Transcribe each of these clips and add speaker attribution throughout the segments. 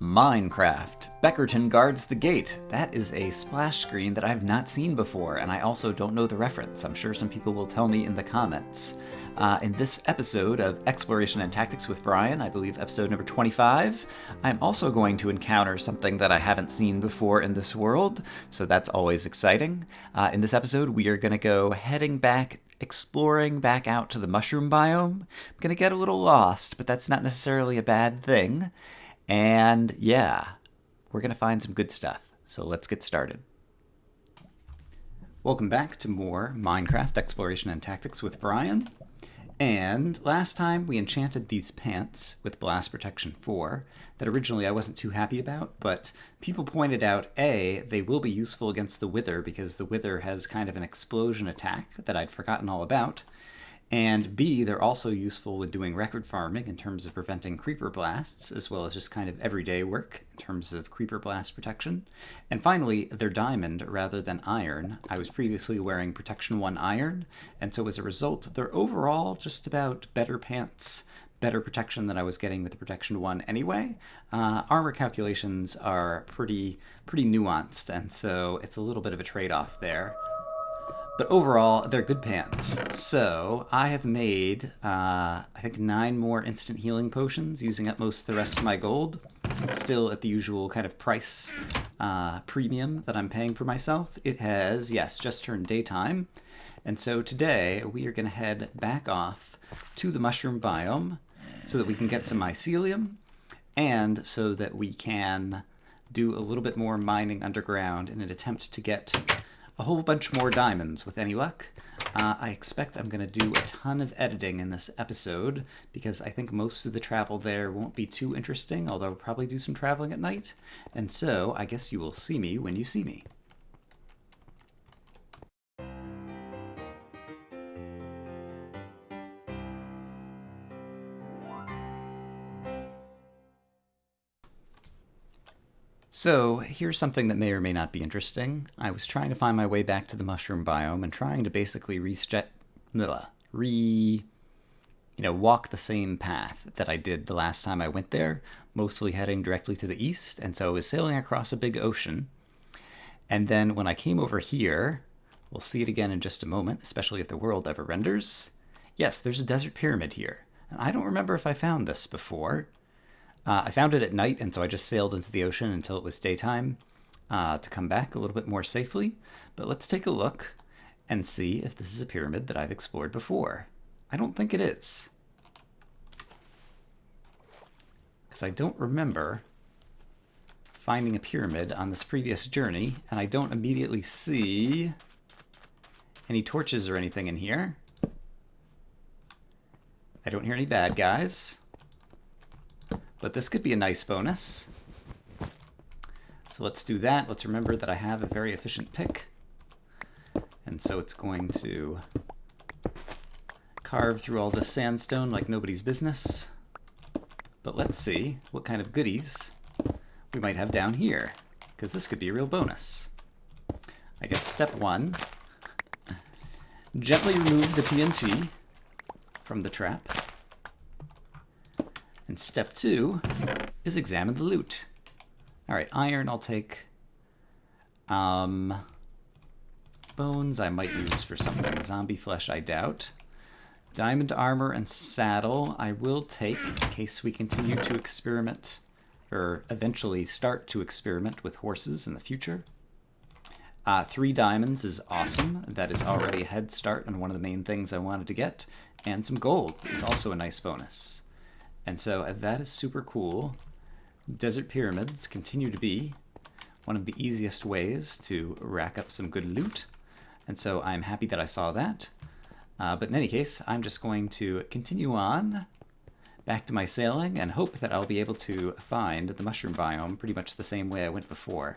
Speaker 1: Minecraft. Beckerton guards the gate. That is a splash screen that I've not seen before, and I also don't know the reference. I'm sure some people will tell me in the comments. In this episode of Exploration and Tactics with Brian, I believe episode number 25, I'm also going to encounter something that I haven't seen before in this world, so that's always exciting. In this episode, we are going to go heading back exploring back out to the mushroom biome. I'm going to get a little lost, but that's not necessarily a bad thing. And yeah, we're going to find some good stuff. So let's get started. Welcome back to more Minecraft Exploration and Tactics with Brian. And last time we enchanted these pants with Blast Protection 4 that originally I wasn't too happy about, but people pointed out, A, they will be useful against the Wither because the Wither has kind of an explosion attack that I'd forgotten all about. And B, they're also useful with doing record farming in terms of preventing creeper blasts, as well as just kind of everyday work in terms of creeper blast protection. And finally, they're diamond rather than iron. I was previously wearing Protection 1 iron, and so as a result, they're overall just about better pants, better protection than I was getting with the Protection 1 anyway. Armor calculations are pretty nuanced, and so it's a little bit of a trade-off there. But overall, they're good pants. So I have made, I think, 9 more instant healing potions, using up most of the rest of my gold. Still at the usual kind of price premium that I'm paying for myself. It has, yes, just turned daytime. And so today we are going to head back off to the mushroom biome so that we can get some mycelium and so that we can do a little bit more mining underground in an attempt to get a whole bunch more diamonds with any luck. I expect I'm going to do a ton of editing in this episode because I think most of the travel there won't be too interesting, although I'll probably do some traveling at night. And so I guess you will see me when you see me. So here's something that may or may not be interesting. I was trying to find my way back to the mushroom biome and trying to basically walk the same path that I did the last time I went there, mostly heading directly to the east. And so I was sailing across a big ocean. And then when I came over here, we'll see it again in just a moment, especially if the world ever renders. Yes, there's a desert pyramid here. And I don't remember if I found this before. I found it at night, and so I just sailed into the ocean until it was daytime to come back a little bit more safely. But let's take a look and see if this is a pyramid that I've explored before. I don't think it is, because I don't remember finding a pyramid on this previous journey, and I don't immediately see any torches or anything in here. I don't hear any bad guys. But this could be a nice bonus. So let's do that. Let's remember that I have a very efficient pick. And so it's going to carve through all this sandstone like nobody's business. But let's see what kind of goodies we might have down here, because this could be a real bonus. I guess step 1, gently remove the TNT from the trap. And step 2 is examine the loot. All right, iron I'll take. Bones I might use for something. Zombie flesh I doubt. Diamond armor and saddle I will take in case we continue to experiment, or eventually start to experiment with horses in the future. 3 diamonds is awesome. That is already a head start on one of the main things I wanted to get. And some gold is also a nice bonus. And so that is super cool. Desert pyramids continue to be one of the easiest ways to rack up some good loot. And so I'm happy that I saw that. But in any case, I'm just going to continue on back to my sailing and hope that I'll be able to find the mushroom biome pretty much the same way I went before.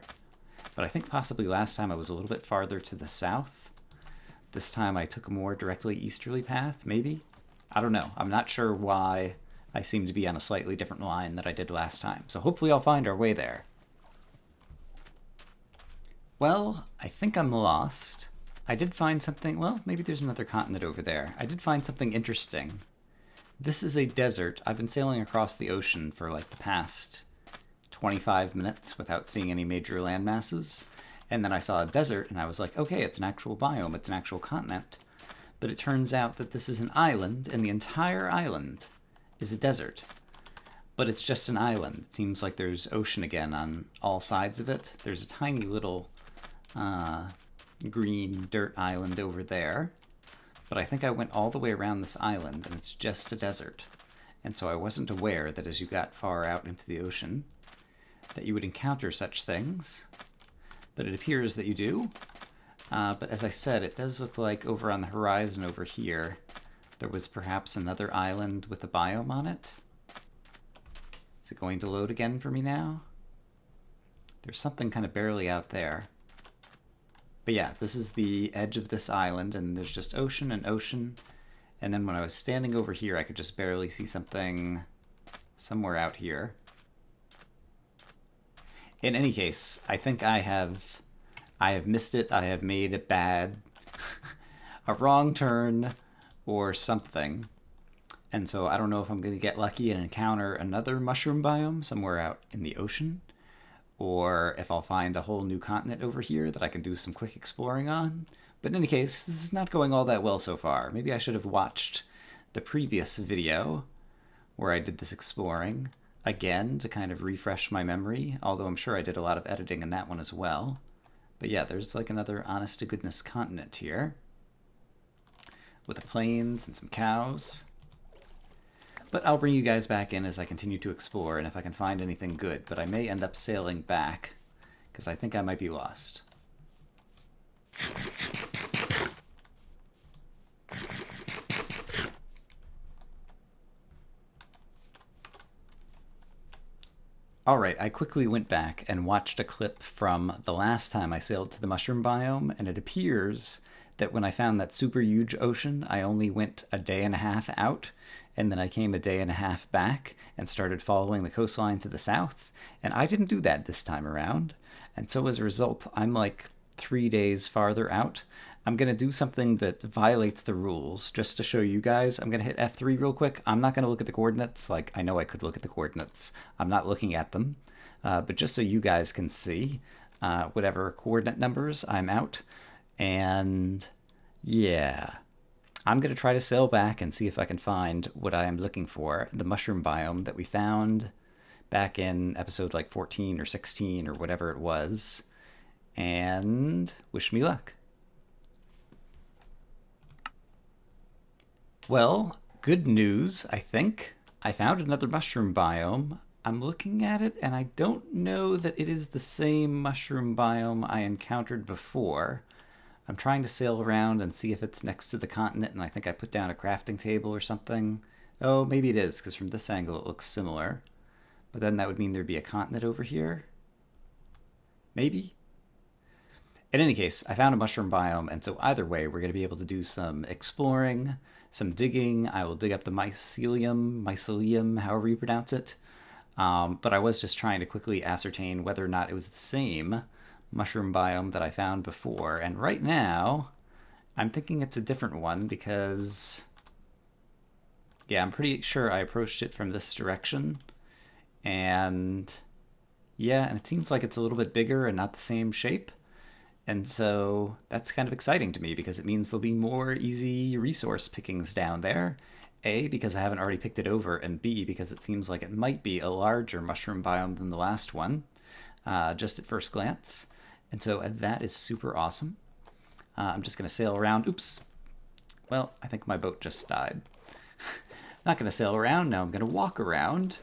Speaker 1: But I think possibly last time I was a little bit farther to the south. This time I took a more directly easterly path, maybe? I don't know. I'm not sure why I seem to be on a slightly different line than I did last time. So hopefully I'll find our way there. Well, I think I'm lost. I did find something, well, maybe there's another continent over there. I did find something interesting. This is a desert. I've been sailing across the ocean for like the past 25 minutes without seeing any major land masses. And then I saw a desert, and I was like, okay, it's an actual biome, it's an actual continent. But it turns out that this is an island, and the entire island is a desert. But it's just an island. It seems like there's ocean again on all sides of it. There's a tiny little green dirt island over there. But I think I went all the way around this island, and it's just a desert. And so I wasn't aware that as you got far out into the ocean, that you would encounter such things. But it appears that you do. But as I said, it does look like over on the horizon over here, there was perhaps another island with a biome on it. Is it going to load again for me now? There's something kind of barely out there. But yeah, this is the edge of this island, and there's just ocean and ocean. And then when I was standing over here, I could just barely see something somewhere out here. In any case, I think I have missed it. I have made a a wrong turn or something. And so I don't know if I'm going to get lucky and encounter another mushroom biome somewhere out in the ocean, or if I'll find a whole new continent over here that I can do some quick exploring on. But in any case, this is not going all that well so far. Maybe I should have watched the previous video where I did this exploring again to kind of refresh my memory, although I'm sure I did a lot of editing in that one as well. But yeah, there's like another honest-to-goodness continent here with the plains and some cows. But I'll bring you guys back in as I continue to explore, and if I can find anything good. But I may end up sailing back, because I think I might be lost. Alright, I quickly went back and watched a clip from the last time I sailed to the mushroom biome, and it appears that when I found that super huge ocean, I only went a day and a half out, and then I came a day and a half back and started following the coastline to the south, and I didn't do that this time around. And so as a result, I'm like 3 days farther out. I'm going to do something that violates the rules just to show you guys. I'm going to hit F3 real quick. I'm not going to look at the coordinates. Like, I know I could look at the coordinates. I'm not looking at them. But just so you guys can see whatever coordinate numbers I'm out. And yeah, I'm going to try to sail back and see if I can find what I am looking for, the mushroom biome that we found back in episode like 14 or 16 or whatever it was. And wish me luck. Well, good news, I think. I found another mushroom biome. I'm looking at it, and I don't know that it is the same mushroom biome I encountered before. I'm trying to sail around and see if it's next to the continent, and I think I put down a crafting table or something. Oh, maybe it is, because from this angle it looks similar. But then that would mean there'd be a continent over here. Maybe? In any case, I found a mushroom biome, and so either way, we're going to be able to do some exploring, some digging. I will dig up the mycelium, however you pronounce it. But I was just trying to quickly ascertain whether or not it was the same mushroom biome that I found before. And right now, I'm thinking it's a different one because, yeah, I'm pretty sure I approached it from this direction. And yeah, and it seems like it's a little bit bigger and not the same shape. And so that's kind of exciting to me because it means there'll be more easy resource pickings down there. A, because I haven't already picked it over, and B, because it seems like it might be a larger mushroom biome than the last one, just at first glance. And so that is super awesome. I'm just going to sail around. Oops. Well, I think my boat just died. Not going to sail around. Now I'm going to walk around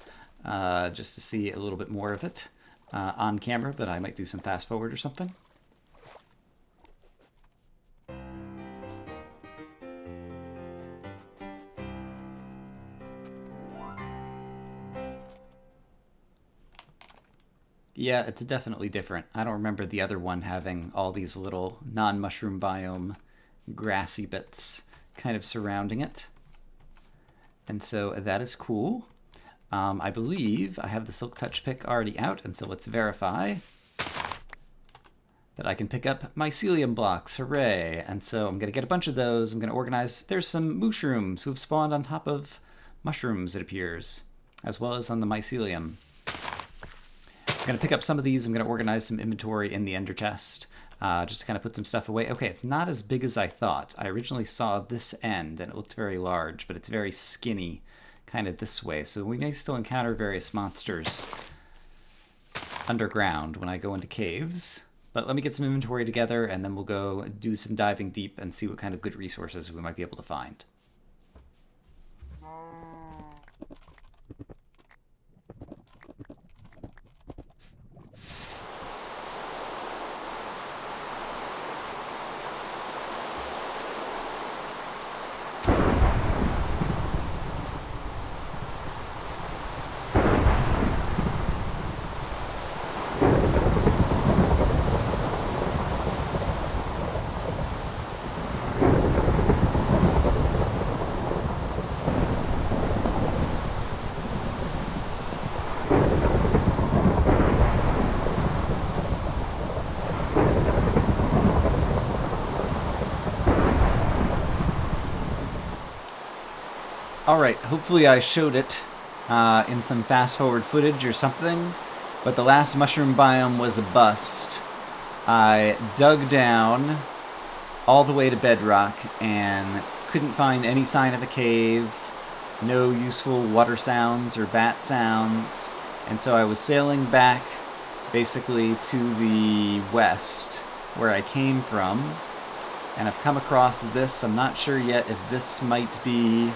Speaker 1: just to see a little bit more of it on camera, but I might do some fast forward or something. Yeah, it's definitely different. I don't remember the other one having all these little non-mushroom biome grassy bits kind of surrounding it. And so that is cool. I believe I have the Silk Touch pick already out, and so let's verify that I can pick up mycelium blocks. Hooray! And so I'm going to get a bunch of those. I'm going to organize. There's some mushrooms who have spawned on top of mushrooms, it appears, as well as on the mycelium. I'm going to pick up some of these. I'm going to organize some inventory in the ender chest, just to kind of put some stuff away. Okay, it's not as big as I thought. I originally saw this end, and it looked very large, but it's very skinny, kind of this way. So we may still encounter various monsters underground when I go into caves. But let me get some inventory together, and then we'll go do some diving deep and see what kind of good resources we might be able to find. Alright, hopefully I showed it in some fast-forward footage or something, but the last mushroom biome was a bust. I dug down all the way to bedrock and couldn't find any sign of a cave, no useful water sounds or bat sounds, and so I was sailing back basically to the west where I came from, and I've come across this. I'm not sure yet if this might be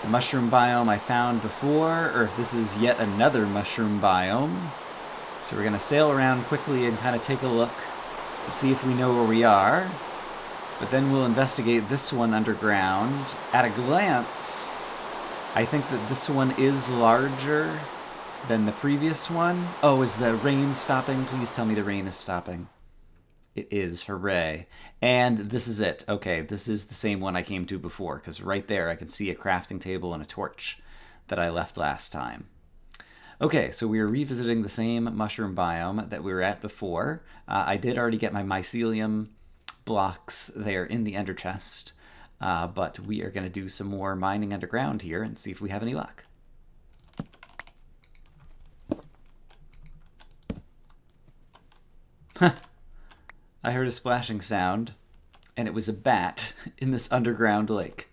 Speaker 1: the mushroom biome I found before, or if this is yet another mushroom biome. So we're going to sail around quickly and kind of take a look to see if we know where we are. But then we'll investigate this one underground. At a glance, I think that this one is larger than the previous one. Oh, is the rain stopping? Please tell me the rain is stopping. It is, hooray. And this is it. Okay, this is the same one I came to before, because right there I can see a crafting table and a torch that I left last time. Okay, so we are revisiting the same mushroom biome that we were at before. I did already get my mycelium blocks there in the ender chest, but we are going to do some more mining underground here and see if we have any luck. I heard a splashing sound, and it was a bat in this underground lake.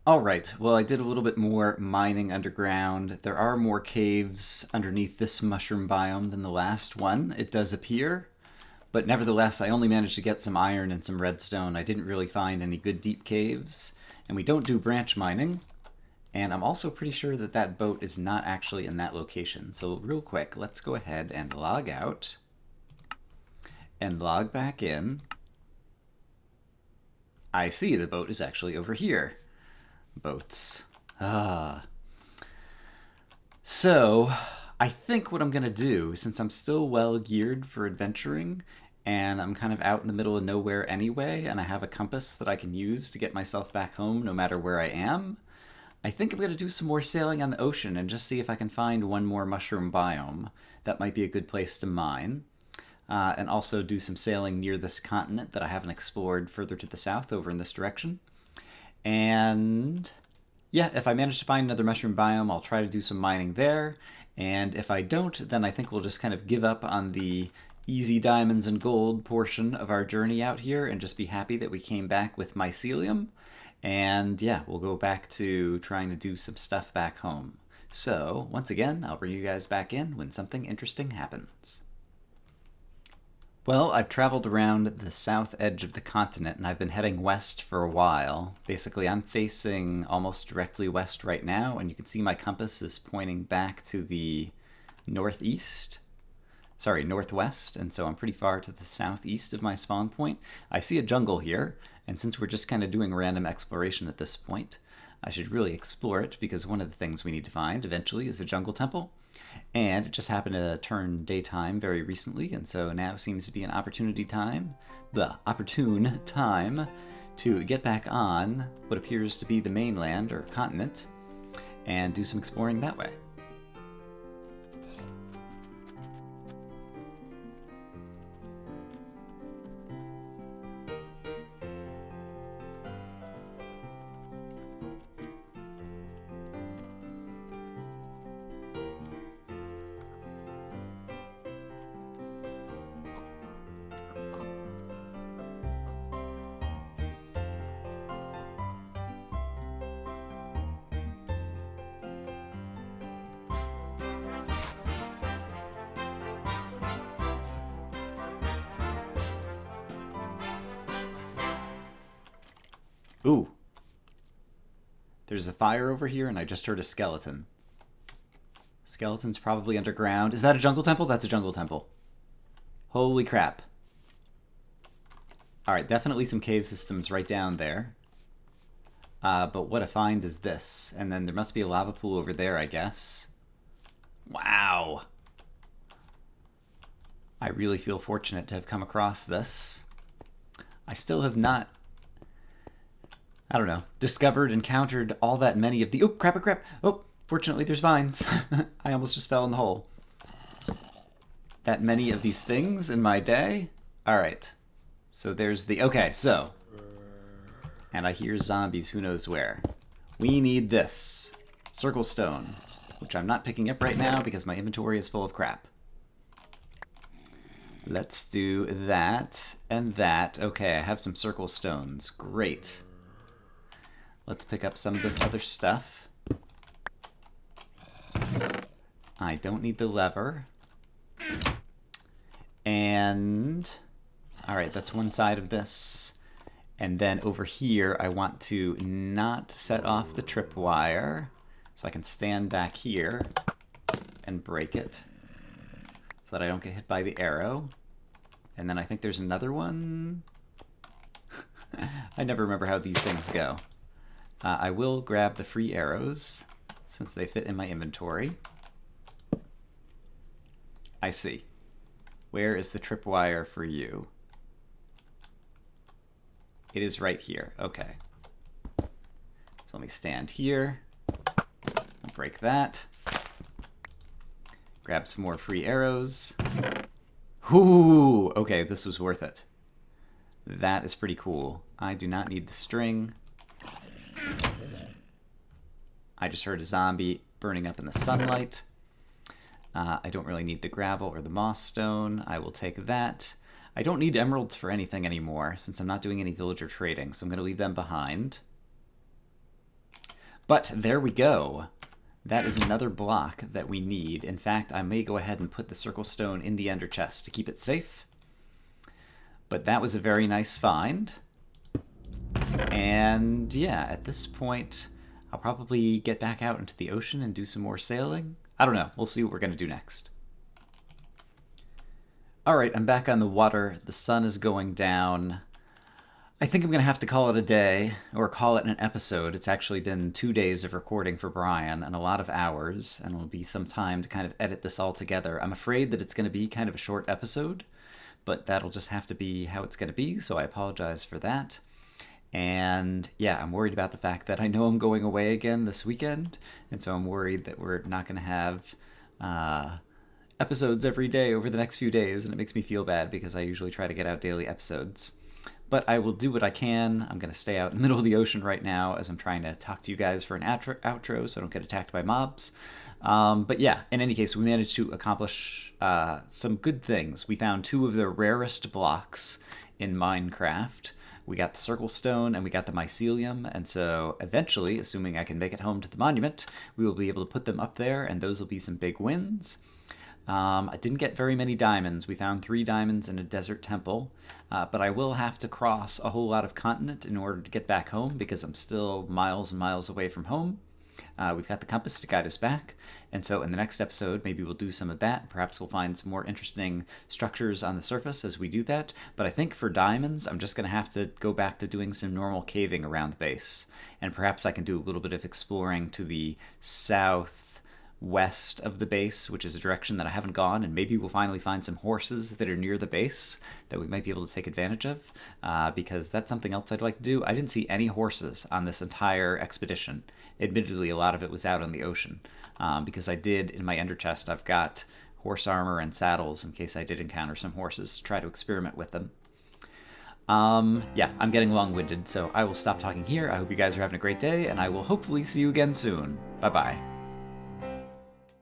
Speaker 1: Alright, well I did a little bit more mining underground. There are more caves underneath this mushroom biome than the last one, it does appear. But nevertheless, I only managed to get some iron and some redstone. I didn't really find any good deep caves. And we don't do branch mining. And I'm also pretty sure that that boat is not actually in that location. So real quick, let's go ahead and log out. And log back in. I see the boat is actually over here. Boats. So, I think what I'm going to do, since I'm still well geared for adventuring, and I'm kind of out in the middle of nowhere anyway, and I have a compass that I can use to get myself back home no matter where I am, I think I'm going to do some more sailing on the ocean and just see if I can find one more mushroom biome. That might be a good place to mine. And also do some sailing near this continent that I haven't explored further to the south over in this direction. And yeah, if I manage to find another mushroom biome, I'll try to do some mining there. And if I don't, then I think we'll just kind of give up on the easy diamonds and gold portion of our journey out here and just be happy that we came back with mycelium. And yeah, we'll go back to trying to do some stuff back home. So once again, I'll bring you guys back in when something interesting happens. Well, I've traveled around the south edge of the continent, and I've been heading west for a while. Basically, I'm facing almost directly west right now, and you can see my compass is pointing back to the northwest, and so I'm pretty far to the southeast of my spawn point. I see a jungle here, and since we're just kind of doing random exploration at this point, I should really explore it, because one of the things we need to find eventually is a jungle temple. And it just happened to turn daytime very recently, and so now seems to be an opportune time to get back on what appears to be the mainland or continent and do some exploring that way. Ooh. There's a fire over here, and I just heard a skeleton. Skeleton's probably underground. Is that a jungle temple? That's a jungle temple. Holy crap. Alright, definitely some cave systems right down there. But what I find is this. And then there must be a lava pool over there, I guess. Wow. I really feel fortunate to have come across this. I still have not, I don't know, discovered, encountered all that many of the... Oh, crap. Oh, fortunately there's vines. I almost just fell in the hole. That many of these things in my day. All right. So there's the... Okay, so... And I hear zombies who knows where. We need this. Circle stone. Which I'm not picking up right now because my inventory is full of crap. Let's do that and that. Okay, I have some circle stones. Great. Let's pick up some of this other stuff. I don't need the lever. And... Alright, that's one side of this. And then over here, I want to not set off the tripwire. So I can stand back here and break it. So that I don't get hit by the arrow. And then I think there's another one. I never remember how these things go. I will grab the free arrows, since they fit in my inventory. I see. Where is the tripwire for you? It is right here. Okay. So let me stand here. I'll break that. Grab some more free arrows. Ooh! Okay, this was worth it. That is pretty cool. I do not need the string. I just heard a zombie burning up in the sunlight. I don't really need the gravel or the moss stone. I will take that. I don't need emeralds for anything anymore, since I'm not doing any villager trading, so I'm going to leave them behind. But there we go. That is another block that we need. In fact, I may go ahead and put the circle stone in the ender chest to keep it safe. But that was a very nice find. And yeah, at this point, I'll probably get back out into the ocean and do some more sailing. I don't know. We'll see what we're going to do next. Alright, I'm back on the water. The sun is going down. I think I'm going to have to call it a day, or call it an episode. It's actually been 2 days of recording for Brian, and a lot of hours, and it'll be some time to kind of edit this all together. I'm afraid that it's going to be kind of a short episode, but that'll just have to be how it's going to be, so I apologize for that. And yeah, I'm worried about the fact that I know I'm going away again this weekend, and so I'm worried that we're not going to have episodes every day over the next few days, and it makes me feel bad because I usually try to get out daily episodes. But I will do what I can. I'm going to stay out in the middle of the ocean right now as I'm trying to talk to you guys for an outro so I don't get attacked by mobs. But yeah, in any case, we managed to accomplish some good things. We found 2 of the rarest blocks in Minecraft. We got the circle stone and we got the mycelium, and so eventually, assuming I can make it home to the monument, we will be able to put them up there, and those will be some big wins. I didn't get very many diamonds. We found 3 diamonds in a desert temple, but I will have to cross a whole lot of continent in order to get back home because I'm still miles and miles away from home. We've got the compass to guide us back, and so in the next episode, maybe we'll do some of that. Perhaps we'll find some more interesting structures on the surface as we do that. But I think for diamonds, I'm just going to have to go back to doing some normal caving around the base, and perhaps I can do a little bit of exploring to the southwest of the base, which is a direction that I haven't gone, and maybe we'll finally find some horses that are near the base that we might be able to take advantage of, because that's something else I'd like to do. I didn't see any horses on this entire expedition. Admittedly, a lot of it was out on the ocean, because I did, in my ender chest, I've got horse armor and saddles in case I did encounter some horses to try to experiment with them. Yeah, I'm getting long-winded, so I will stop talking here. I hope you guys are having a great day, and I will hopefully see you again soon. Bye-bye.